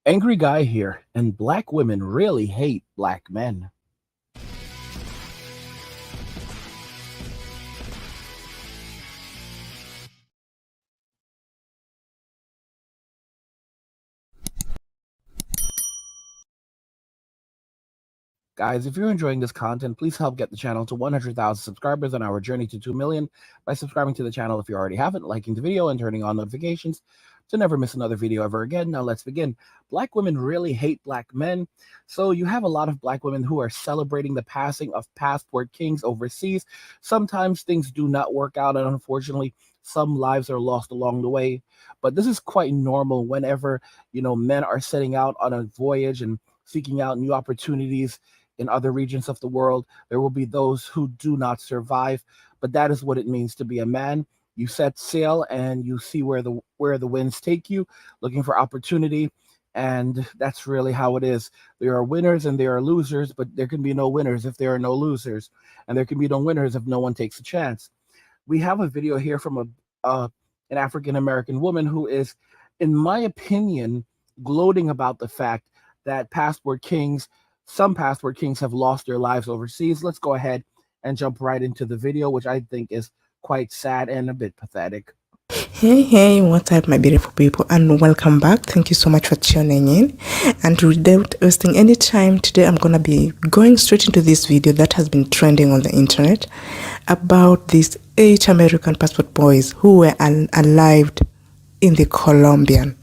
Angry guy here, and black women really hate black men. Guys, if you're enjoying this content, please help get the channel to 100,000 subscribers on our journey to 2 million by subscribing to the channel if you already haven't, liking the video, and turning on notifications to never miss another video ever again. Now let's begin. Black women really hate black men. So you have a lot of black women who are celebrating the passing of passport kings overseas. Sometimes things do not work out, and unfortunately, some lives are lost along the way. But this is quite normal whenever, men are setting out on a voyage and seeking out new opportunities in other regions of the world. There will be those who do not survive, but that is what it means to be a man. You set sail and you see where the winds take you, looking for opportunity, and that's really how it is. There are winners and there are losers, but there can be no winners if there are no losers, and there can be no winners if no one takes a chance. We have a video here from an African American woman who is, in my opinion, gloating about the fact that some passport kings have lost their lives overseas. Let's go ahead and jump right into the video, which I think is quite sad and a bit pathetic. Hey, what's up, my beautiful people, and welcome back. Thank you so much for tuning in. And without wasting any time, today I'm gonna be going straight into this video that has been trending on the internet about these 8 American passport boys who were unalived in the Colombian.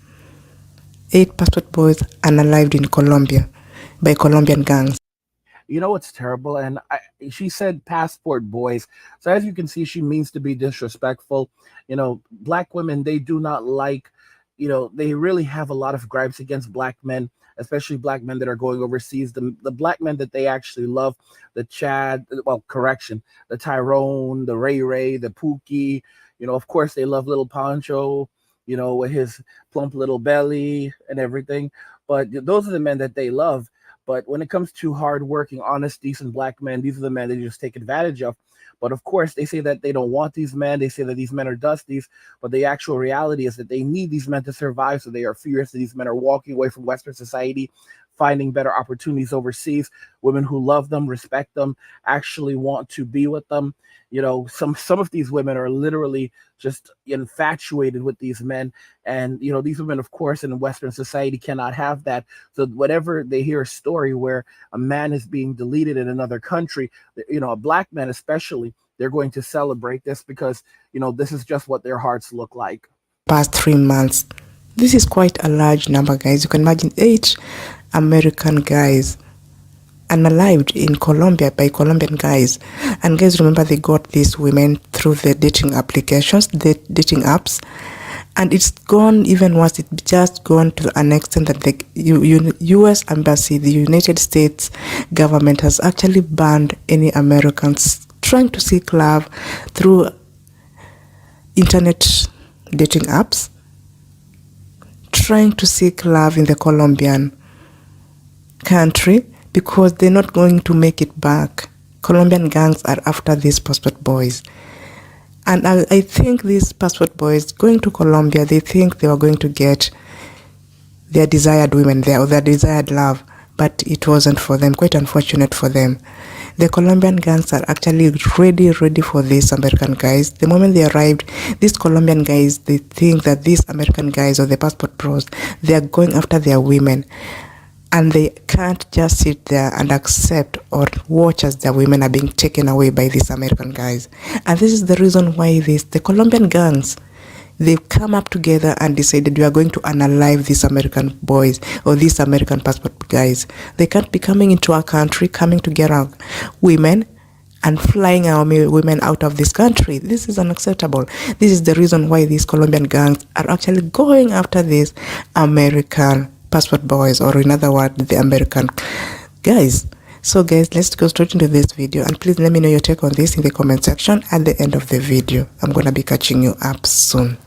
8 passport boys unalived in Colombia by Colombian gangs. You know what's terrible? And she said passport boys. So as you can see, she means to be disrespectful. Black women, they do not like, they really have a lot of gripes against black men, especially black men that are going overseas. The black men that they actually love, the Tyrone, the Ray, the Pookie, of course they love little Pancho, with his plump little belly and everything. But those are the men that they love. But when it comes to hardworking, honest, decent black men, these are the men they just take advantage of. But of course, they say that they don't want these men. They say that these men are dusties. But the actual reality is that they need these men to survive. So they are furious that these men are walking away from Western society, finding better opportunities overseas. Women who love them, respect them, actually want to be with them. Some of these women are literally just infatuated with these men. And, these women, of course, in Western society cannot have that. So whenever they hear a story where a man is being deleted in another country, a black man especially, they're going to celebrate this because, this is just what their hearts look like. Past 3 months. This is quite a large number, guys. You can imagine 8 American guys unalived in Colombia by Colombian guys. And guys, remember, they got these women through the dating applications, the dating apps. And it's gone even worse. It's just gone to an extent that the U.S. Embassy, the United States government, has actually banned any Americans trying to seek love through internet dating apps, trying to seek love in the Colombian country, because they're not going to make it back. Colombian gangs are after these passport boys. And I think these passport boys going to Colombia, they think they were going to get their desired women there, or their desired love, but it wasn't for them. Quite unfortunate for them. The Colombian gangs are actually ready for these American guys. The moment they arrived, these Colombian guys, they think that these American guys, or the passport bros, they are going after their women. And they can't just sit there and accept or watch as their women are being taken away by these American guys. And this is the reason why the Colombian gangs, they've come up together and decided we are going to unalive these American boys, or these American passport guys. They can't be coming into our country, coming to get our women and flying our women out of this country. This is unacceptable. This is the reason why these Colombian gangs are actually going after these American passport boys, or in other words, the American guys. So guys, let's go straight into this video, and please let me know your take on this in the comment section at the end of the video. I'm gonna be catching you up soon.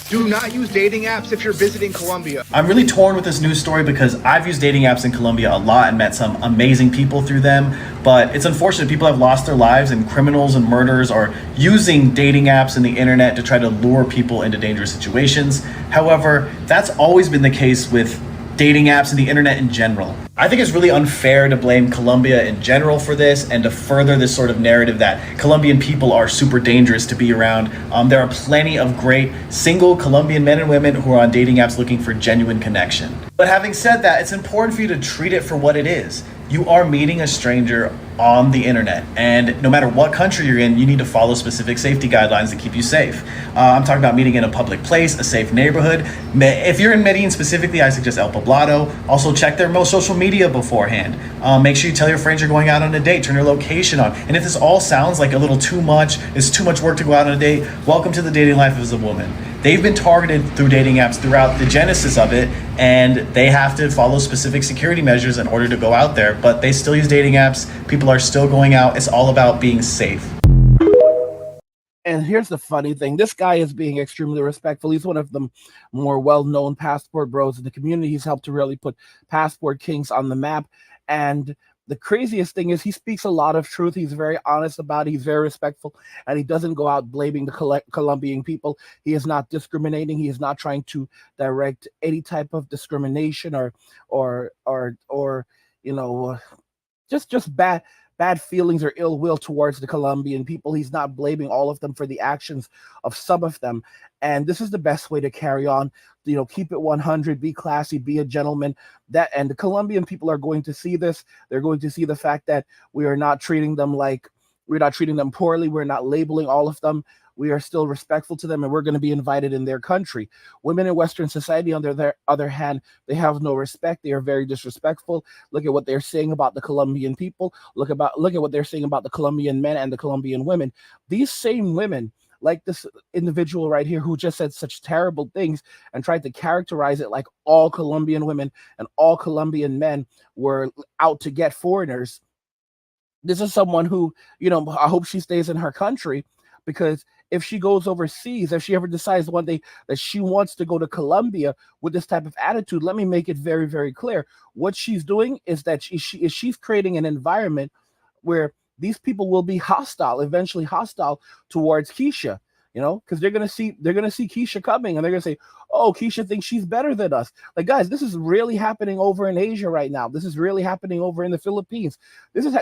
Do not use dating apps if you're visiting Colombia. I'm really torn with this news story because I've used dating apps in Colombia a lot and met some amazing people through them, but it's unfortunate people have lost their lives and criminals and murderers are using dating apps and the internet to try to lure people into dangerous situations. However, that's always been the case with dating apps and the internet in general. I think it's really unfair to blame Colombia in general for this and to further this sort of narrative that Colombian people are super dangerous to be around. There are plenty of great single Colombian men and women who are on dating apps looking for genuine connection. But having said that, it's important for you to treat it for what it is. You are meeting a stranger on the internet, and no matter what country you're in, you need to follow specific safety guidelines to keep you safe. I'm talking about meeting in a public place, a safe neighborhood. If you're in Medellin specifically, I suggest El Poblado. Also check their most social media beforehand. Make sure you tell your friends you're going out on a date, turn your location on. And if this all sounds like a little too much, it's too much work to go out on a date, welcome to the dating life as a woman. They've been targeted through dating apps throughout the genesis of it, and they have to follow specific security measures in order to go out there, but they still use dating apps. People are still going out. It's all about being safe. And here's the funny thing. This guy is being extremely respectful. He's one of the more well-known passport bros in the community. He's helped to really put passport kings on the map. And the craziest thing is he speaks a lot of truth. He's very honest about it. He's very respectful, and he doesn't go out blaming the Colombian people. He is not discriminating. He is not trying to direct any type of discrimination or you know, just bad feelings or ill will towards the Colombian people. He's not blaming all of them for the actions of some of them. And this is the best way to carry on. You know, keep it 100, be classy, be a gentleman. And the Colombian people are going to see this. They're going to see the fact that we're not treating them poorly. We're not labeling all of them. We are still respectful to them, and we're going to be invited in their country. Women in Western society, on their other hand, they have no respect. They are very disrespectful. Look at what they're saying about the Colombian people. Look at what they're saying about the Colombian men and the Colombian women. These same women, like this individual right here who just said such terrible things and tried to characterize it like all Colombian women and all Colombian men were out to get foreigners. This is someone who, you know, I hope she stays in her country, because if she goes overseas, if she ever decides one day that she wants to go to Colombia with this type of attitude, let me make it very, very clear. What she's doing is that she's creating an environment where these people will be eventually hostile towards Keisha, you know, because they're gonna see Keisha coming, and they're gonna say, "Oh, Keisha thinks she's better than us." Like, guys, this is really happening over in Asia right now. This is really happening over in the Philippines.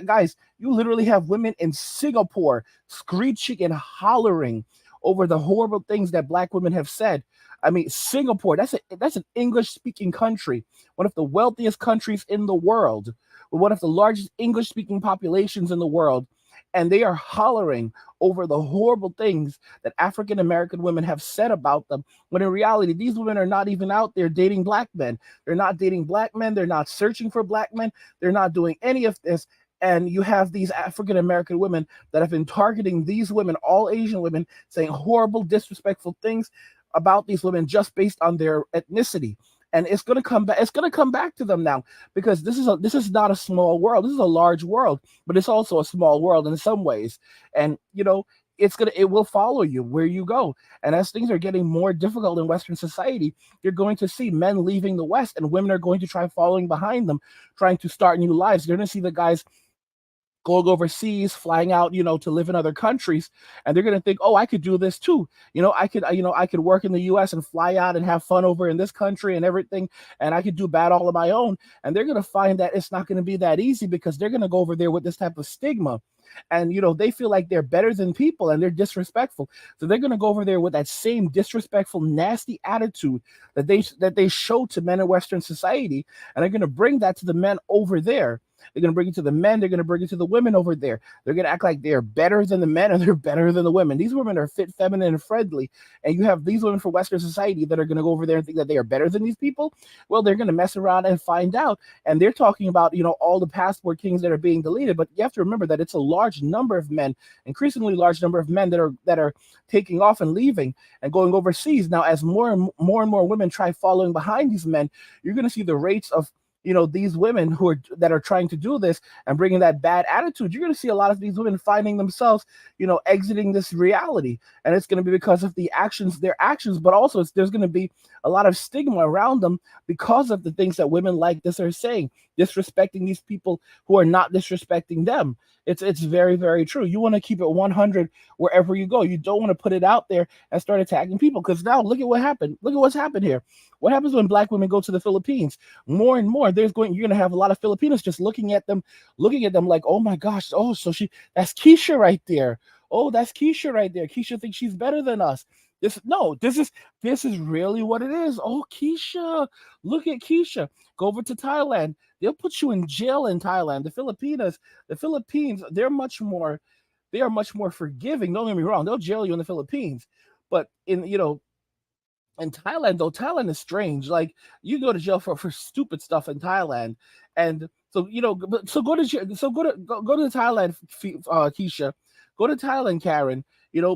Guys, you literally have women in Singapore screeching and hollering over the horrible things that Black women have said. I mean, Singapore, that's an English-speaking country, one of the wealthiest countries in the world, with one of the largest English-speaking populations in the world, and they are hollering over the horrible things that African American women have said about them, when in reality, these women are not even out there dating Black men. They're not dating Black men. They're not searching for Black men. They're not doing any of this. And you have these African American women that have been targeting these women, all Asian women, saying horrible, disrespectful things about these women just based on their ethnicity. And it's going to come back. It's going to come back to them now, because this is not a small world. This is a large world, but it's also a small world in some ways. And you know, it will follow you where you go. And as things are getting more difficult in Western society, you're going to see men leaving the West, and women are going to try following behind them, trying to start new lives. You're going to see the guys going overseas, flying out, you know, to live in other countries, and they're going to think, oh, I could do this too. I could work in the US and fly out and have fun over in this country and everything, and I could do bad all on my own. And they're going to find that it's not going to be that easy, because they're going to go over there with this type of stigma. And, you know, they feel like they're better than people, and they're disrespectful. So they're going to go over there with that same disrespectful, nasty attitude that they show to men in Western society, and they're going to bring that to the men over there. They're going to bring it to the men. They're going to bring it to the women over there. They're going to act like they're better than the men, and they're better than the women. These women are fit, feminine, and friendly. And you have these women from Western society that are going to go over there and think that they are better than these people. Well, they're going to mess around and find out. And they're talking about, you know, all the passport kings that are being deleted. But you have to remember that it's a large number of men, increasingly large number of men that are taking off and leaving and going overseas. Now, as more and more women try following behind these men, you're going to see the rates of, these women that are trying to do this and bringing that bad attitude, you're going to see a lot of these women finding themselves, exiting this reality. And it's going to be because of their actions, but also there's going to be a lot of stigma around them because of the things that women like this are saying, disrespecting these people who are not disrespecting them. It's very, very true. You want to keep it 100 wherever you go. You don't want to put it out there and start attacking people, because now look at what happened. Look at what's happened here. What happens when Black women go to the Philippines? More and more, you're going to have a lot of Filipinos just looking at them like, oh my gosh, oh, so that's Keisha right there. Oh, that's Keisha right there. Keisha thinks she's better than us. This is really what it is. Oh, Keisha, look at Keisha. Go over to Thailand. They'll put you in jail in Thailand. The Philippines, they are much more forgiving. Don't get me wrong. They'll jail you in the Philippines. But in Thailand, though, Thailand is strange. Like, you go to jail for stupid stuff in Thailand. And so, go to Thailand, Keisha. Go to Thailand, Karen.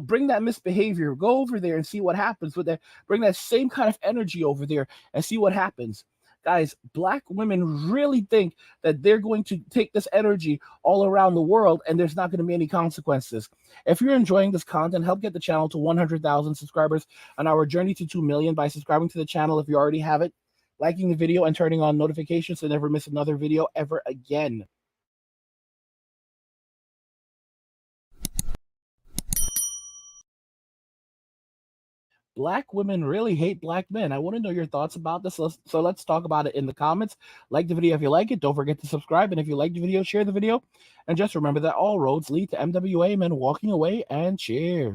Bring that misbehavior. Go over there and see what happens with that. Bring that same kind of energy over there and see what happens. Guys, Black women really think that they're going to take this energy all around the world and there's not going to be any consequences. If you're enjoying this content, help get the channel to 100,000 subscribers on our journey to 2 million by subscribing to the channel if you already have it, liking the video, and turning on notifications to never miss another video ever again. Black women really hate Black men. I want to know your thoughts about this. So let's talk about it in the comments. Like the video if you like it. Don't forget to subscribe. And if you like the video, share the video. And just remember that all roads lead to MWA men walking away. And cheers.